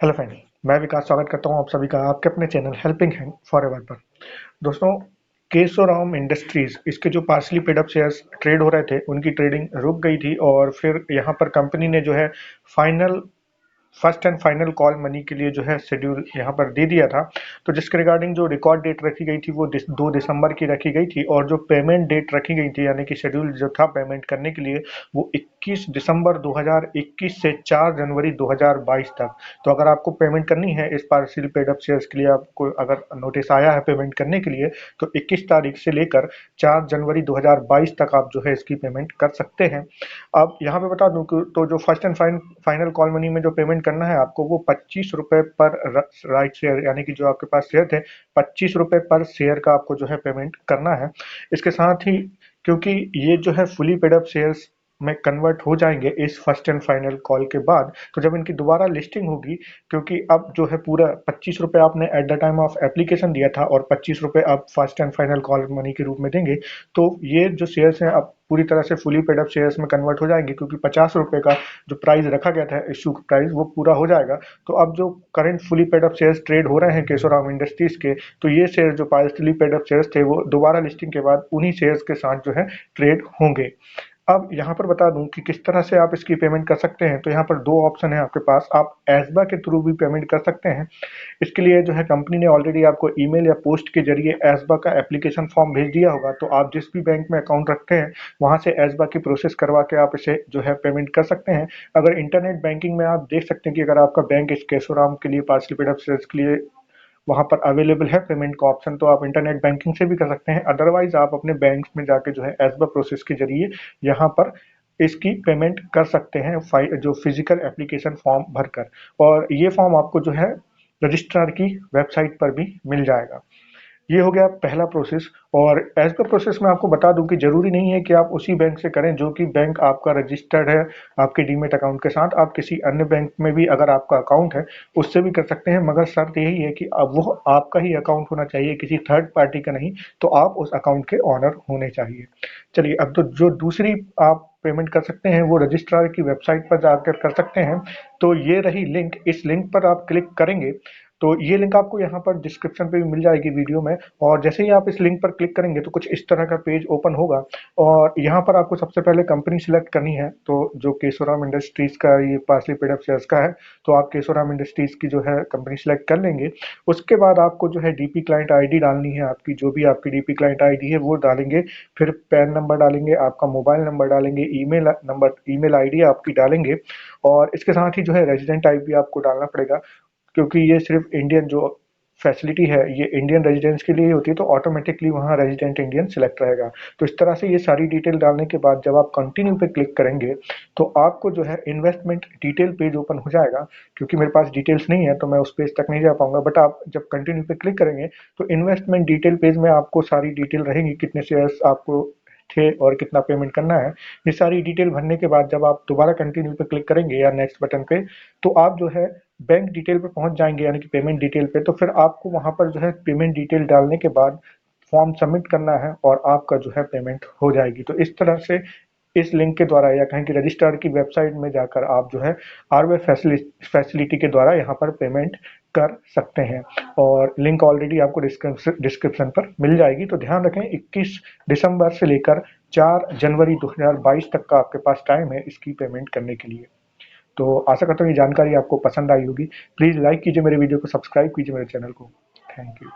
Hello friend, मैं विकास स्वागत करता हूं आप सभी का आपके अपने चैनल हेल्पिंग हैंड फॉरएवर पर। दोस्तों, केशोराम इंडस्ट्रीज इसके जो partially paid up shares trade हो रहे थे उनकी ट्रेडिंग रुक गई थी और फिर यहां पर कंपनी ने जो है final first and final call money के लिए जो है शेड्यूल यहाँ पर दे दिया था। तो जिसके रिगार्डिंग जो रिकॉर्ड डेट रखी गई थी वो 2 दिसंबर की रखी गई थी और जो पेमेंट डेट रखी गई थी यानी कि शेड्यूल जो था पेमेंट करने के लिए वो 21 दिसंबर 2021 से 4 जनवरी 2022 तक। तो अगर आपको पेमेंट करनी है इस पार्शियल पेड अप शेयर्स के लिए, आपको अगर नोटिस आया है पेमेंट करने के लिए, तो 21 तारीख से लेकर 4 जनवरी 2022 तक आप जो है इसकी पेमेंट कर सकते हैं। अब यहाँ पे बता दूं कि तो जो first and final call money में जो पेमेंट करना है आपको वो 25 रुपए पर राइट शेयर, यानी कि जो आपके पास शेयर थे 25 रुपए पर शेयर का आपको जो है पेमेंट करना है। इसके साथ ही क्योंकि ये जो है फुली पेड अप शेयर्स में कन्वर्ट हो जाएंगे इस फर्स्ट एंड फाइनल कॉल के बाद, तो जब इनकी दोबारा लिस्टिंग होगी, क्योंकि अब जो है पूरा 25 रुपए आपने at the time of application दिया था और 25 रुपए आप first and final call money के रूप में देंगे, तो ये जो शेयर्स हैं अब पूरी तरह से फुली पेड अप शेयर्स में कन्वर्ट हो जाएंगे, क्योंकि 50 रुपए का जो प्राइस रखा गया था इशू प्राइस वो पूरा हो जाएगा। तो अब जो current fully paid up shares trade हो रहे हैं केशोराम इंडस्ट्रीज के, तो ये शेयर जो पार्शियली पेड अप शेयर्स थे वो दोबारा लिस्टिंग के बाद उन्हीं शेयर्स के साथ जो है ट्रेड होंगे। अब यहाँ पर बता दूं कि किस तरह से आप इसकी पेमेंट कर सकते हैं। तो यहाँ पर 2 ऑप्शन है आपके पास, आप एसबा के थ्रू भी पेमेंट कर सकते हैं। इसके लिए जो है कंपनी ने ऑलरेडी आपको ईमेल या पोस्ट के जरिए एसबा का एप्लीकेशन फॉर्म भेज दिया होगा, तो आप जिस भी बैंक में अकाउंट रखते हैं वहां से एसबा की प्रोसेस करवा के आप इसे जो है पेमेंट कर सकते हैं। अगर इंटरनेट बैंकिंग में आप देख सकते हैं कि अगर आपका बैंक इस केशोराम के लिए पार्शियल पेड अप शेयर्स के लिए वहां पर अवेलेबल है पेमेंट का ऑप्शन, तो आप इंटरनेट बैंकिंग से भी कर सकते हैं। अदरवाइज आप अपने बैंक में जाके जो है एसबा प्रोसेस के जरिए यहाँ पर इसकी पेमेंट कर सकते हैं जो फिजिकल एप्लीकेशन फॉर्म भरकर। और ये फॉर्म आपको जो है रजिस्ट्रार की वेबसाइट पर भी मिल जाएगा। ये हो गया पहला प्रोसेस। और एज पर प्रोसेस में आपको बता दूं कि जरूरी नहीं है कि आप उसी बैंक से करें जो कि बैंक आपका रजिस्टर्ड है आपके डीमेट अकाउंट के साथ। आप किसी अन्य बैंक में भी अगर आपका अकाउंट है उससे भी कर सकते हैं, मगर शर्त यही है कि अब वो आपका ही अकाउंट होना चाहिए, किसी थर्ड पार्टी का नहीं। तो आप उस अकाउंट के ऑनर होने चाहिए। चलिए, अब तो जो दूसरी आप पेमेंट कर सकते हैं वो रजिस्ट्रार की वेबसाइट पर जाकर कर सकते हैं। तो ये रही लिंक, इस लिंक पर आप क्लिक करेंगे तो ये लिंक आपको यहाँ पर डिस्क्रिप्शन पे भी मिल जाएगी वीडियो में। और जैसे ही आप इस लिंक पर क्लिक करेंगे तो कुछ इस तरह का पेज ओपन होगा और यहाँ पर आपको सबसे पहले कंपनी सिलेक्ट करनी है। तो जो केशोराम इंडस्ट्रीज का ये पार्शली पेड अप शेयर्स का है, तो आप केशोराम इंडस्ट्रीज की जो है कंपनी सिलेक्ट कर लेंगे। उसके बाद आपको जो है डीपी क्लाइंट आईडी डालनी है, आपकी जो भी आपकी डीपी क्लाइंट आईडी है वो डालेंगे। फिर पैन नंबर डालेंगे, आपका मोबाइल नंबर डालेंगे, ईमेल नंबर, ईमेल आईडी आपकी डालेंगे। और इसके साथ ही जो है रेजिडेंट टाइप भी आपको डालना पड़ेगा, क्योंकि ये सिर्फ इंडियन जो फैसिलिटी है ये इंडियन रेजिडेंट्स के लिए ही होती है, तो ऑटोमेटिकली वहाँ रेजिडेंट इंडियन सिलेक्ट रहेगा। तो इस तरह से ये सारी डिटेल डालने के बाद जब आप कंटिन्यू पे क्लिक करेंगे तो आपको जो है इन्वेस्टमेंट डिटेल पेज ओपन हो जाएगा। क्योंकि मेरे पास डिटेल्स नहीं है तो मैं उस पेज तक नहीं जा पाऊंगा, बट आप जब कंटिन्यू पे क्लिक करेंगे तो इन्वेस्टमेंट डिटेल पेज में आपको सारी डिटेल रहेगी, कितने शेयर्स आपको थे और कितना पेमेंट करना है। ये सारी डिटेल भरने के बाद जब आप दोबारा कंटिन्यू पे क्लिक करेंगे या नेक्स्ट बटन पे, तो आप जो है बैंक डिटेल पे पहुंच जाएंगे, यानी कि पेमेंट डिटेल पे। तो फिर आपको वहां पर जो है पेमेंट डिटेल डालने के बाद फॉर्म सबमिट करना है और आपका जो है पेमेंट हो जाएगी। तो इस तरह से इस लिंक के द्वारा या कहें कि रजिस्ट्रार की वेबसाइट में जाकर आप जो है आरवे फैसिलिटी के द्वारा यहाँ पर पेमेंट कर सकते हैं। और लिंक ऑलरेडी आपको डिस्क्रिप्शन पर मिल जाएगी। तो ध्यान रखें, 21 दिसंबर से लेकर 4 जनवरी 2022 तक का आपके पास टाइम है इसकी पेमेंट करने के लिए। तो आशा करता हूँ ये जानकारी आपको पसंद आई होगी। प्लीज़ लाइक कीजिए मेरे वीडियो को, सब्सक्राइब कीजिए मेरे चैनल को। Thank you.